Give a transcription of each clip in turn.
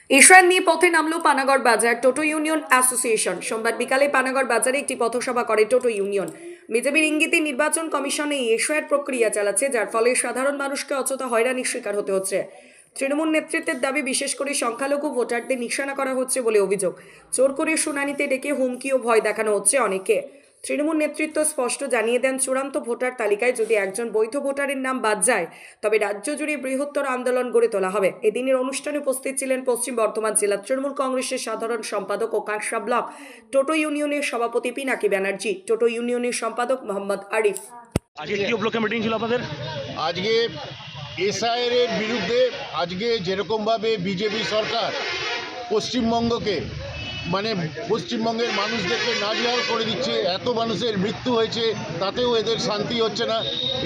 Asian নিয়ে পথে নামলো পানাগড় বাজার টোটো ইউনিয়ন অ্যাসোসিয়েশন। সোমবার বিকালে পানাগড় বাজারে একটি পথসভা করে টোটো ইউনিয়ন। বিজেপির ইঙ্গিতে নির্বাচন কমিশন এই এশিয়ার প্রক্রিয়া চালাচ্ছে, যার ফলে সাধারণ মানুষকে অযথা হয়রানির শিকার হতে হচ্ছে। তৃণমূল নেতৃত্বের দাবি, বিশেষ করে সংখ্যালঘু ভোটারদের নিশানা করা হচ্ছে বলে অভিযোগ। জোর করে শুনানিতে ডেকে হুমকি ও ভয় দেখানো হচ্ছে অনেককে। তৃণমূল নেতৃত্ব স্পষ্ট জানিয়ে দেন, চূড়ান্ত ভোটার তালিকায় যদি একজন বৈধ ভোটারের নাম বাদ যায় তবে রাজ্য জুড়ে বৃহত্তর আন্দোলন গড়ে তোলা হবে। এদিনের অনুষ্ঠানে উপস্থিত ছিলেন পশ্চিম বর্ধমান জেলা তৃণমূল কংগ্রেসের সাধারণ সম্পাদক ও কাঁকসা ব্লক টোটো ইউনিয়নের সভাপতি পিনাকি ব্যানার্জি, টোটো ইউনিয়নের সম্পাদক মোহাম্মদ আরিফ। আজকে কি উপলক্ষে মিটিং ছিল আপনাদের? আজকে এসআইআর এর বিরুদ্ধে আজকে যেরকমভাবে বিজেপি সরকার পশ্চিমবঙ্গকে পশ্চিমবঙ্গের মানুষদেরকে নাজেহাল করে দিচ্ছে, এত মানুষের মৃত্যু হয়েছে, তাতেও এদের শান্তি হচ্ছে না।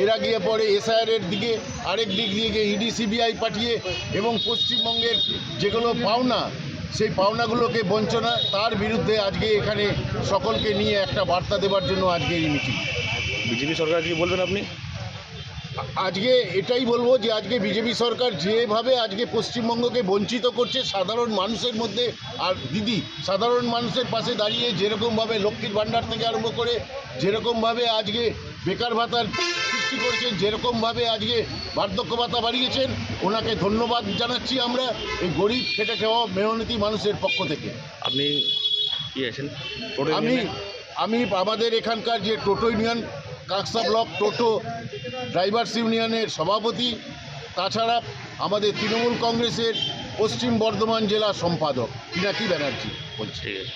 এরা গিয়ে পরে এসআইআর এর দিকে আরেক দিক দিয়ে ইডি সিবিআই পাঠিয়ে এবং পশ্চিমবঙ্গের যেগুলো পাওনা সেই পাওনাগুলোকে বঞ্চনা, তার বিরুদ্ধে আজকে এখানে সকলকে নিয়ে একটা বার্তা দেওয়ার জন্য আজকে এই মিটিং। বিজেপি সরকার কি বলবেন আপনি? আজকে এটাই বলবো যে আজকে বিজেপি সরকার যেভাবে আজকে পশ্চিমবঙ্গকে বঞ্চিত করছে, সাধারণ মানুষের মধ্যে, আর দিদি সাধারণ মানুষের পাশে দাঁড়িয়ে যেরকমভাবে লক্ষ্মীর ভাণ্ডার থেকে আরম্ভ করে যেরকমভাবে আজকে বেকার ভাতার সৃষ্টি করেছেন, যেরকমভাবে আজকে বার্ধক্য ভাতা বাড়িয়েছেন, ওনাকে ধন্যবাদ জানাচ্ছি আমরা এই গরিব খেটে খাওয়া মেহনতি মানুষের পক্ষ থেকে। আপনি কি আছেন? আমি আমাদের এখানকার যে টোটো ইউনিয়ন কাঁকসা ব্লক টোটো ড্রাইভার্স ইউনিয়নের সভাপতি, তাছাড়া আমাদের তৃণমূল কংগ্রেসের পশ্চিম বর্ধমান জেলা সম্পাদক পিনাকি ব্যানার্জি বলছি। ঠিক আছে।